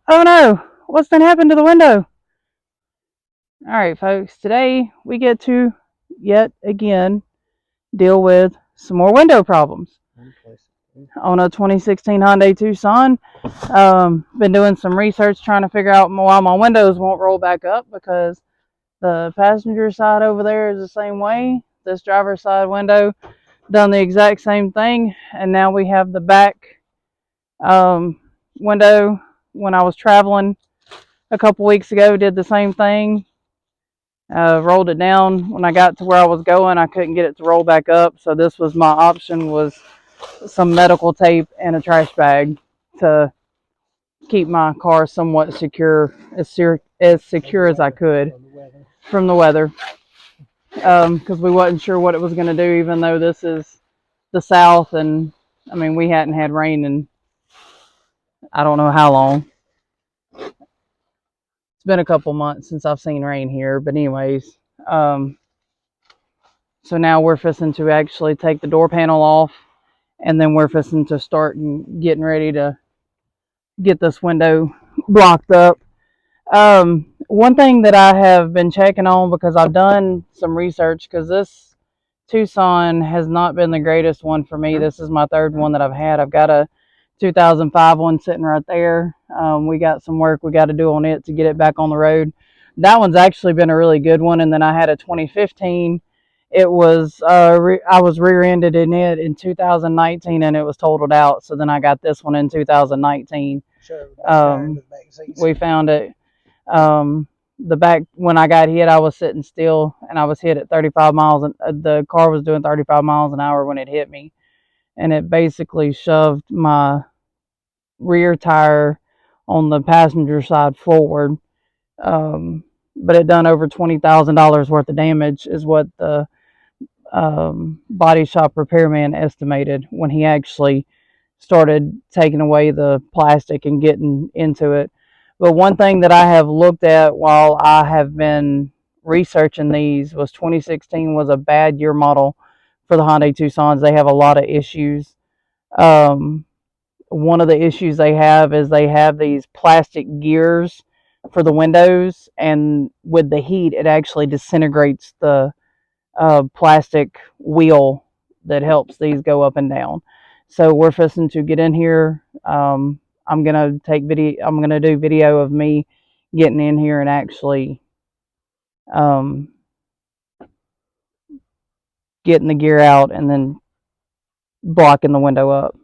Oh no, what's been happened to the window? All right, folks, today we get to yet again deal with some more window problems on a 2016 Hyundai Tucson. Been doing some research trying to figure out why my windows won't roll back up because the passenger side over there is the same way. This driver's side window done the exact same thing, and now we have the back um, window. When I was traveling a couple weeks ago, did the same thing. Rolled it down. When I got to where I was going, I couldn't get it to roll back up. So this was my option: was some medical tape and a trash bag to keep my car somewhat secure, as secure as I could from the weather. Because we wasn't sure what it was going to do, even though this is the South, and I mean we hadn't had rain in I don't know how long. It's been a couple months since I've seen rain here, but anyways, so now we're fixing to actually take the door panel off, and then we're fixing to start getting ready to get this window blocked up. One thing that I have been checking on, because I've done some research, because this Tucson has not been the greatest one for me. This is my third one that I've had. I've got a 2005 one sitting right there. We got some work we got to do on it to get it back on the road. That one's actually been a really good one. And then I had a 2015. It was I was rear-ended in it in 2019, and it was totaled out. So then I got this one in 2019. We found it. Um, the back, when I got hit, I was sitting still, and I was hit at 35 miles, and the car was doing 35 miles an hour when it hit me, and it basically shoved my rear tire on the passenger side forward. Um, but it done over $20,000 worth of damage, is what the body shop repairman estimated when he actually started taking away the plastic and getting into it. But one thing that I have looked at while I have been researching these was 2016 was a bad year model for the Hyundai Tucsons. They have a lot of issues. Um, One of the issues they have is they have these plastic gears for the windows, and with the heat, it actually disintegrates the plastic wheel that helps these go up and down. So we're fixing to get in here. I'm gonna take video. I'm gonna do video of me getting in here and actually um, getting the gear out and then blocking the window up.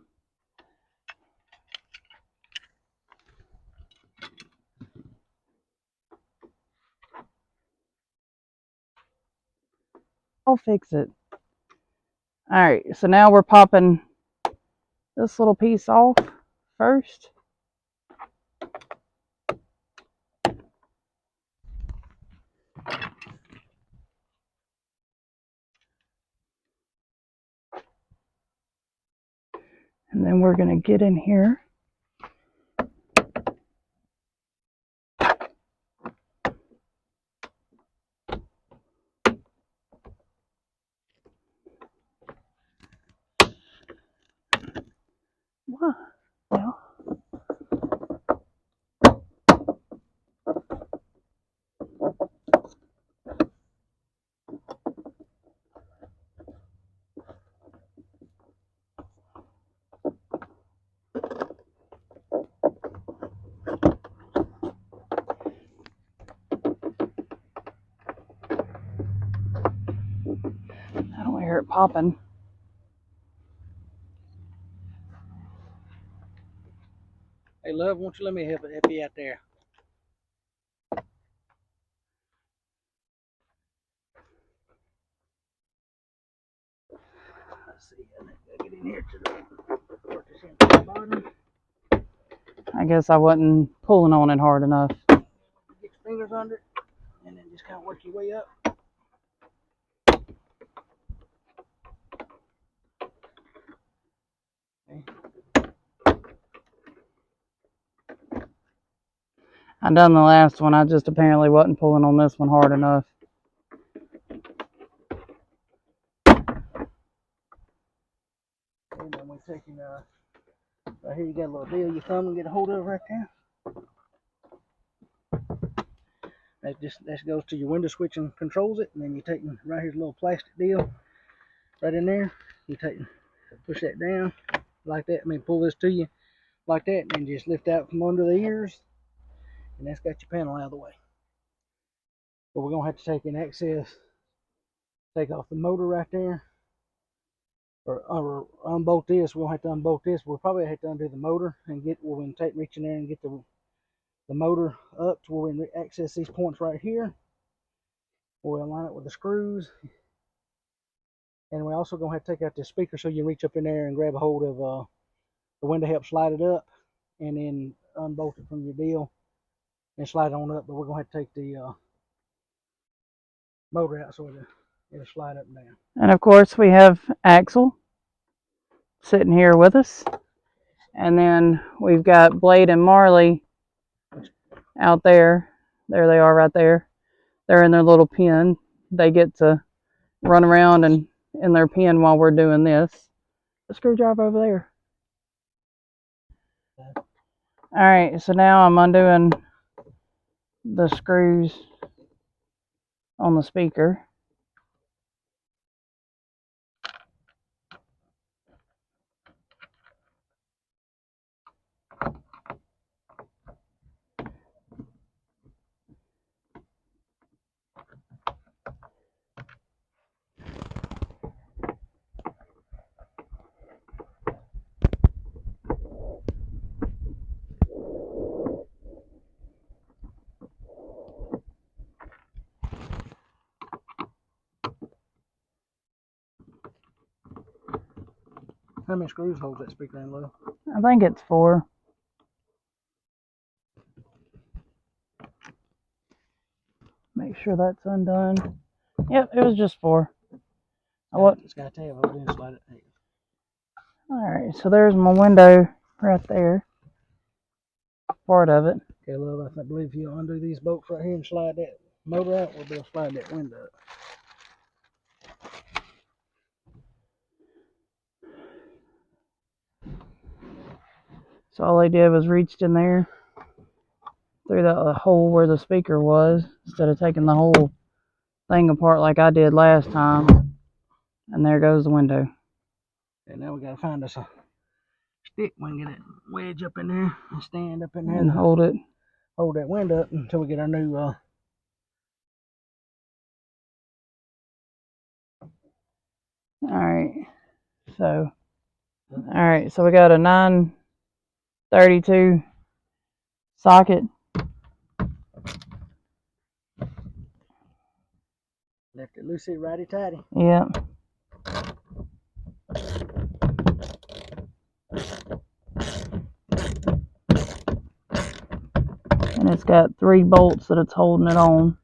I'll fix it. All right. So now we're popping this little piece off first. And then we're going to get in here. Wow. Well, I don't hear it popping. Hey, love, won't you let me help you out there? Let's see. I gotta get in here to work this into the bottom. I guess I wasn't pulling on it hard enough. Get your fingers under it, and then just kind of work your way up. Okay. I done the last one. I just apparently wasn't pulling on this one hard enough. And then we're taking right here. You got a little deal your thumb and get a hold of right there. That goes to your window switch and controls it. And then you take right here's a little plastic deal right in there. You push that down like that. I mean, pull this to you like that, and then just lift out from under the ears, and that's got your panel out of the way. But we're gonna have to take take off the motor right there, or unbolt this. We'll have to unbolt this. We'll probably have to undo the motor and reach in there and get the motor up to where we can access these points right here. We'll align it with the screws. And we're also going to have to take out this speaker so you reach up in there and grab a hold of the window, help slide it up, and then unbolt it from your deal and slide it on up. But we're going to have to take the motor out so it'll slide up and down. And of course, we have Axel sitting here with us. And then we've got Blade and Marley out there. There they are right there. They're in their little pen. They get to run around and in their pen while we're doing this. The screwdriver over there. Alright, so now I'm undoing the screws on the speaker. How many screws holds that speaker in, Lou? I think it's 4. Make sure that's undone. Yep, it was just 4. It's got a tab over there and slide it. Alright, so there's my window right there. Part of it. Okay, Lou, I believe if you undo these bolts right here and slide that motor out, we'll be able to slide that window up. So all I did was reached in there through the hole where the speaker was, instead of taking the whole thing apart like I did last time. And there goes the window. And now we gotta find us a stick. We can get it wedge up in there and stand up in there and hold that window up until we get our new Alright, so we got a 932 socket. Left it loosey, righty tighty. Yep. And it's got 3 bolts that it's holding it on.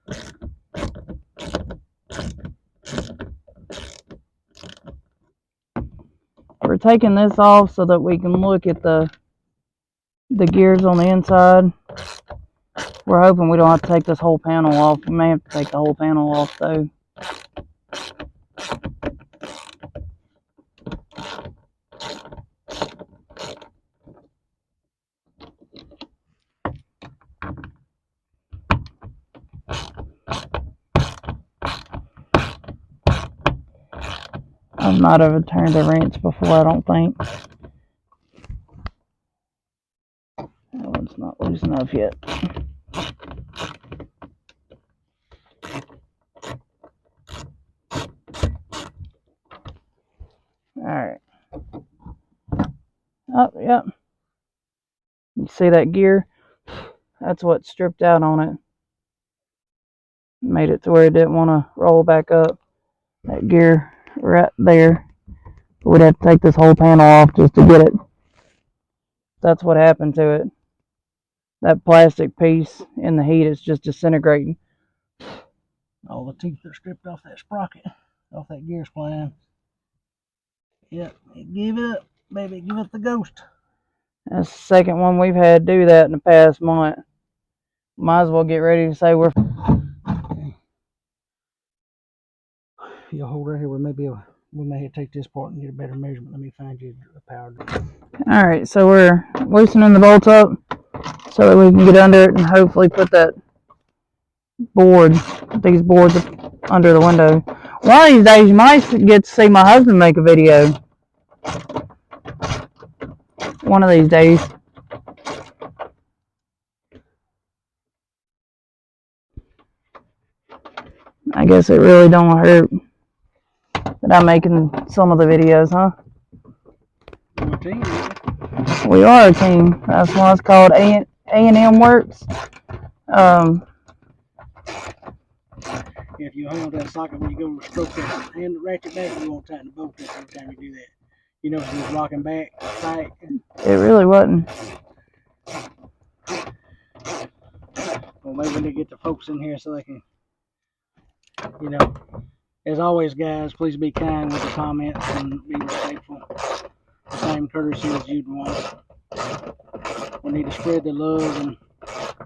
We're taking this off so that we can look at the gears on the inside. We're hoping we don't have to take this whole panel off. We may have to take the whole panel off though. I've not ever turned a wrench before, I don't think. That one's not loose enough yet. Alright. Oh, yep. You see that gear? That's what stripped out on it. Made it to where it didn't want to roll back up. That gear right there. We'd have to take this whole panel off just to get it. That's what happened to it. That plastic piece in the heat is just disintegrating. All the teeth are stripped off that sprocket, off that gear spline. Yep, give it up, baby, give it the ghost. That's the second one we've had do that in the past month. Might as well get ready to say we're... Okay. If you'll hold right here, we may have to take this part and get a better measurement. Let me find you a power drill. Alright, so we're loosening the bolts up so that we can get under it and hopefully put that boards. These boards under the window. One of these days, you might get to see my husband make a video. One of these days. I guess it really don't hurt that I'm making some of the videos, huh? We're a team, man. We are a team. That's why it's called A&M Works. If you hold that socket when you go to stroke that and ratchet back, you won't tighten the bolt up every time you do that. You know, if it's rocking back tight. It really wasn't. Well, maybe when they get the folks in here so they can, you know, as always, guys, please be kind with the comments and be respectful. The same courtesy as you'd want. We need to spread the love and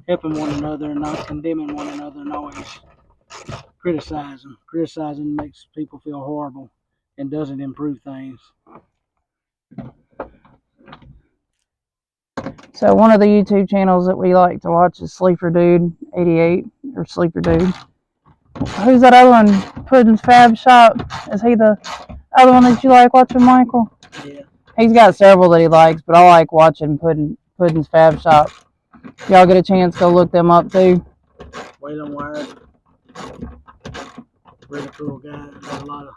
helping one another and not condemning one another and always criticizing. Criticizing makes people feel horrible and doesn't improve things. So one of the YouTube channels that we like to watch is Sleeper Dude 88 or Sleeper Dude. Who's that other one? Puddin's Fab Shop. Is he the other one that you like watching, Michael? Yeah. He's got several that he likes, but I like watching Puddin's Fab Shop. Y'all get a chance, go look them up too. Waylon Wired. Really cool guy. Got a lot of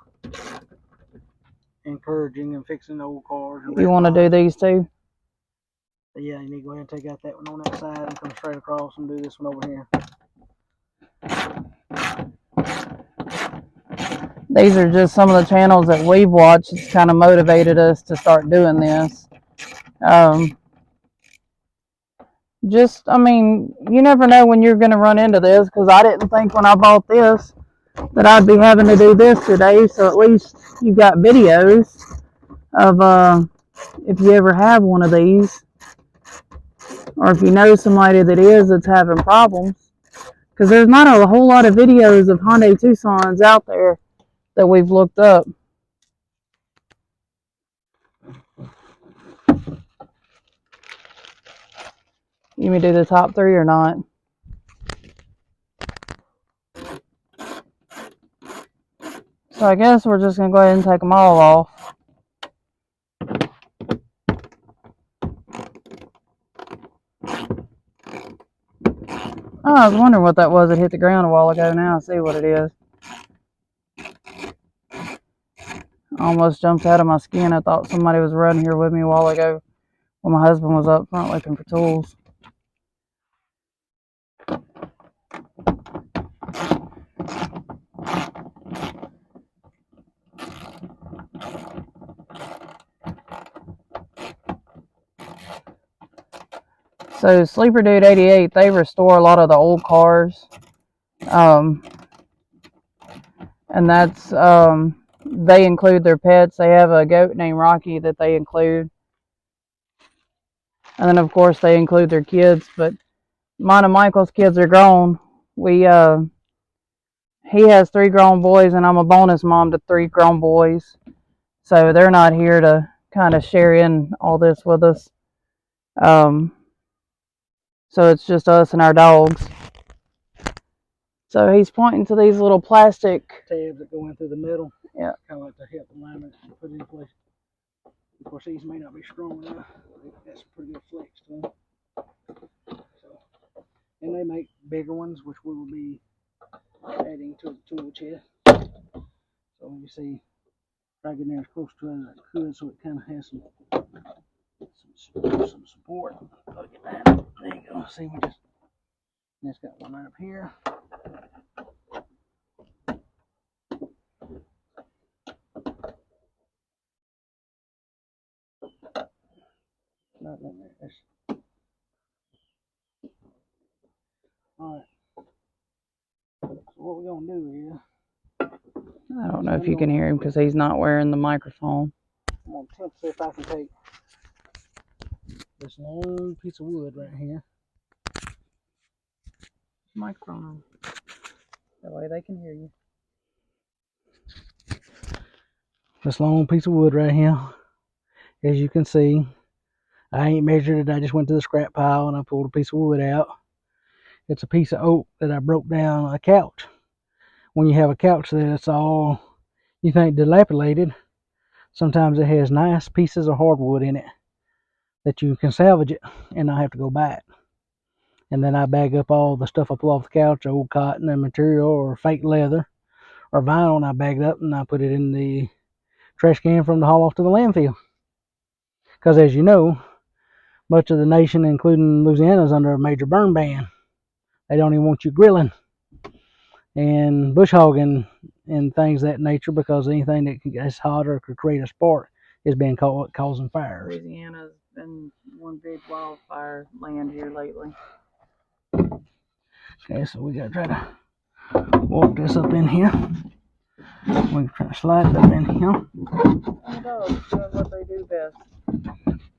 encouraging and fixing old cars. You want to do these too? But yeah, you need to go ahead and take out that one on that side and come straight across and do this one over here. These are just some of the channels that we've watched. It's kind of motivated us to start doing this. I mean, you never know when you're going to run into this, because I didn't think when I bought this that I'd be having to do this today. So at least you've got videos of if you ever have one of these, or if you know somebody that is that's having problems. Because there's not a whole lot of videos of Hyundai Tucsons out there that we've looked up. You may do the top 3 or not? So I guess we're just going to go ahead and take them all off. Oh, I was wondering what that was. It hit the ground a while ago. Now I see what it is. I almost jumped out of my skin. I thought somebody was running here with me a while ago when my husband was up front looking for tools. So Sleeper Dude 88, they restore a lot of the old cars. And that's, they include their pets. They have a goat named Rocky that they include. And then, of course, they include their kids. But mine and Michael's kids are grown. He has 3 grown boys, and I'm a bonus mom to 3 grown boys. So they're not here to kind of share in all this with us. So it's just us and our dogs. So he's pointing to these little plastic tabs that go in through the middle. Yeah. Kind of like to help alignment and put it in place. Of course, these may not be strong enough. That's a pretty good flex to them. So, and they make bigger ones, which we will be adding to the tool chest. So you see, try to get in there as close to it as I could, so it kind of has some support. Look at that. There you go. See, we just, and it's got one right up here. Nothing in there. All right. So what we're gonna do is, I don't know if you can hear him because he's not wearing the microphone. I'm gonna attempt to see if I can take this long piece of wood right here. Microphone on. That way they can hear you. This long piece of wood right here. As you can see, I ain't measured it. I just went to the scrap pile and I pulled a piece of wood out. It's a piece of oak that I broke down a couch. When you have a couch that's all you think dilapidated, sometimes it has nice pieces of hardwood in it that you can salvage it and not have to go buy it. And then I bag up all the stuff I pull off the couch, old cotton and material or fake leather or vinyl, and I bag it up and I put it in the trash can from the haul off to the landfill. Because as you know, much of the nation, including Louisiana, is under a major burn ban. They don't even want you grilling and bush hogging and things of that nature, because anything that gets hot or could create a spark is being causing fires. Louisiana's been one big wildfire land here lately. Okay, so we gotta try to walk this up in here. We can try to slide it up in here. The dogs doing what they do best.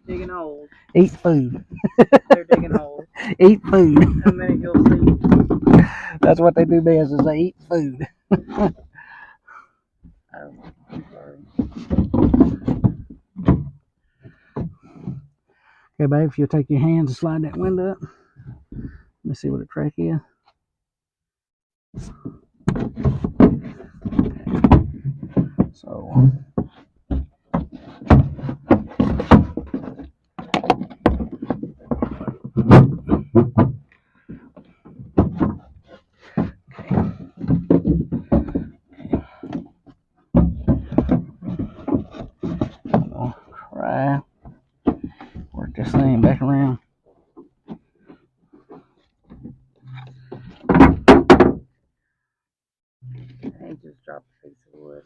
Digging holes. Eat food. They're digging holes. Eat food. In a minute you'll see. That's what they do best, is they eat food. Oh, I'm sorry. Okay, babe, if you'll take your hands and slide that window up. Let me see what the track is. Okay. So try work this thing back around. I just dropped a piece of wood.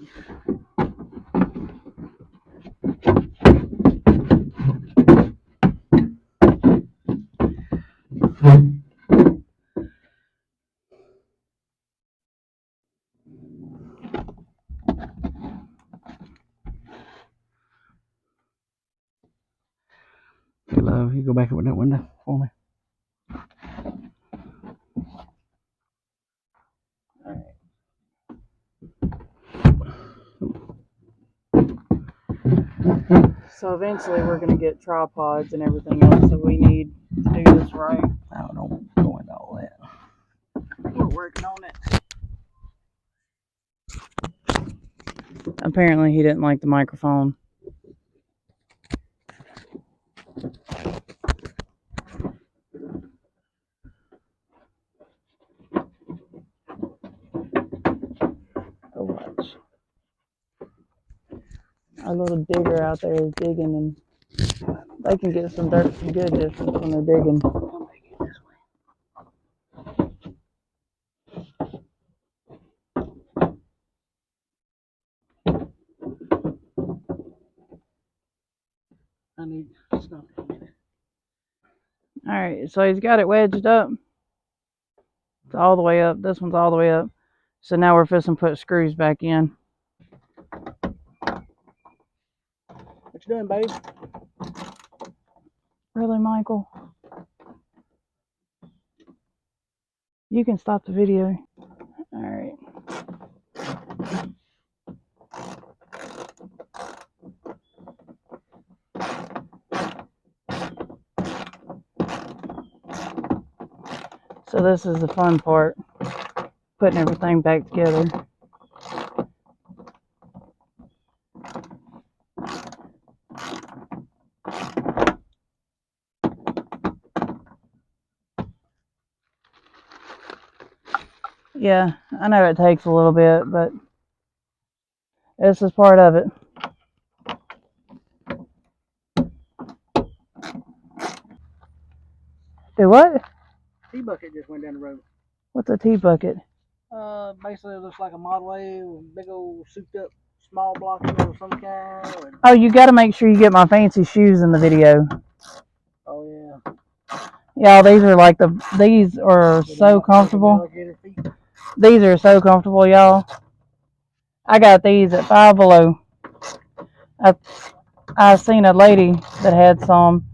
Hey, love, you go back up with that window for me. So eventually we're going to get tripods and everything else, so we need to do this right. I don't know, go into all that. We're working on it. Apparently he didn't like the microphone. Go watch. Our little digger out there is digging, and they can get some dirt from good distance when they're digging. I need stuff. Alright, so he's got it wedged up. It's all the way up. This one's all the way up. So now we're fixing to put screws back in. What you doing, babe? Really, Michael? You can stop the video. Alright. So this is the fun part, putting everything back together. Yeah, I know it takes a little bit, but this is part of it. Do what? Tea bucket just went down the road. What's a tea bucket? Basically it looks like a Model A with big old souped up small block of some kind. Oh, you got to make sure you get my fancy shoes in the video. Oh yeah. Y'all, these are like these are so comfortable. These are so comfortable, y'all. I got these at Five Below. I seen a lady that had some.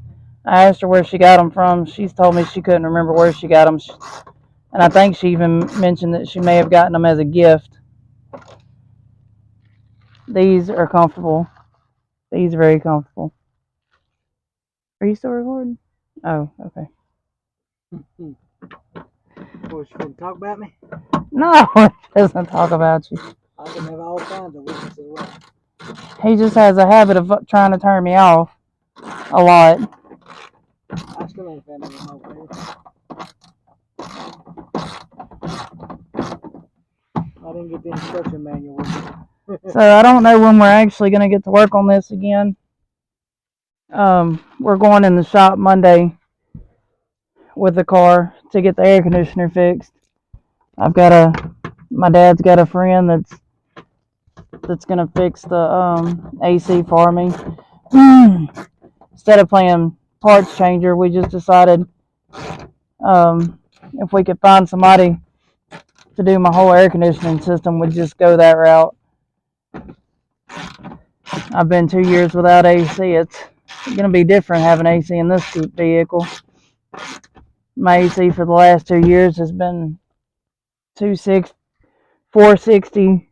I asked her where she got them from. She's told me she couldn't remember where she got them. And I think she even mentioned that she may have gotten them as a gift. These are comfortable. These are very comfortable. Are you still recording? Oh, okay. What, you finna talk about me? No, it doesn't talk about you. I can have all kinds of witnesses. Well, He just has a habit of trying to turn me off a lot. I still ain't found any remote there. I didn't get the instruction manual with me. So I don't know when we're actually going to get to work on this again. We're going in the shop Monday with the car to get the air conditioner fixed. My dad's got a friend that's going to fix the AC for me. Instead of playing parts changer, we just decided if we could find somebody to do my whole air conditioning system, we'd just go that route. I've been 2 years without AC. It's going to be different having AC in this vehicle. My AC for the last 2 years has been 460,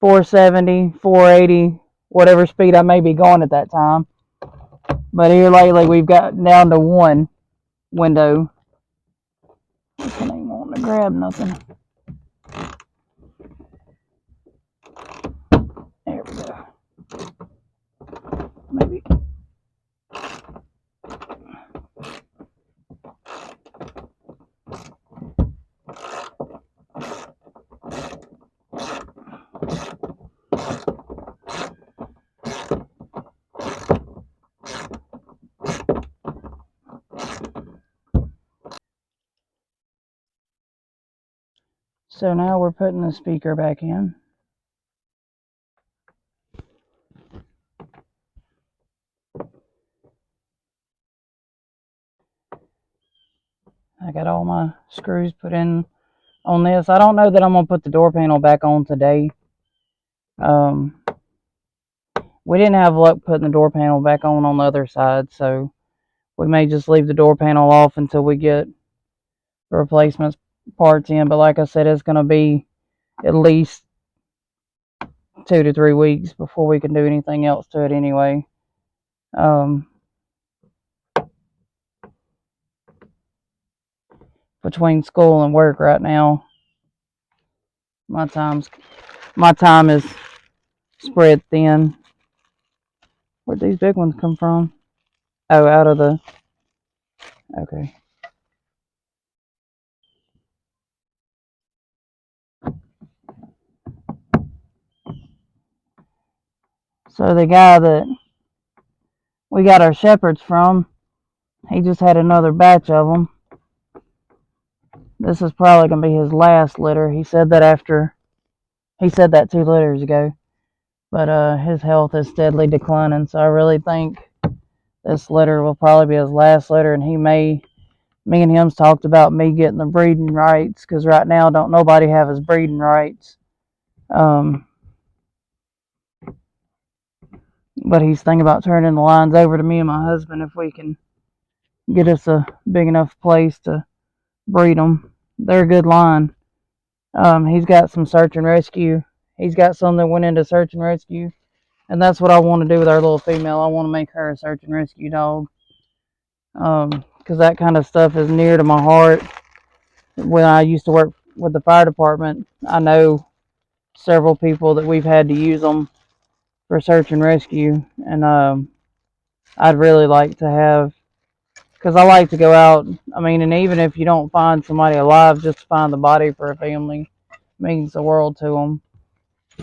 470, 480, whatever speed I may be going at that time. But here lately, we've gotten down to one window. I ain't wanting to grab nothing. There we go. Maybe. So now we're putting the speaker back in. I got all my screws put in on this. I don't know that I'm going to put the door panel back on today. We didn't have luck putting the door panel back on the other side, so we may just leave the door panel off until we get the replacement parts in. But like I said, it's going to be at least 2 to 3 weeks before we can do anything else to it anyway. Between school and work right now, my time is spread thin. Where'd these big ones come from? Oh, out of the... Okay. So the guy that we got our shepherds from, he just had another batch of them. This is probably going to be his last litter. He said that 2 litters ago. But his health is steadily declining, so I really think this litter will probably be his last litter, and me and him's talked about me getting the breeding rights, because right now don't nobody have his breeding rights. But he's thinking about turning the lines over to me and my husband if we can get us a big enough place to breed them. They're a good line. He's got some search and rescue. He's got some that went into search and rescue. And that's what I want to do with our little female. I want to make her a search and rescue dog. Because that kind of stuff is near to my heart. When I used to work with the fire department, I know several people that we've had to use them for search and rescue. And I'd really like to have, because I like to go out, and even if you don't find somebody alive, just to find the body for a family means the world to them.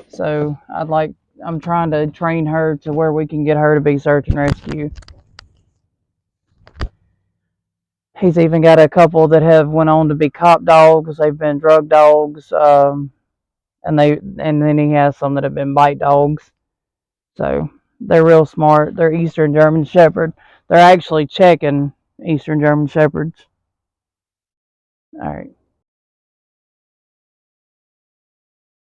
So I'm trying to train her to where we can get her to be search and rescue. He's even got a couple that have went on to be cop dogs. They've been drug dogs, and then he has some that have been bite dogs. So they're real smart. They're Eastern German Shepherd. They're actually Czech and Eastern German Shepherds. All right.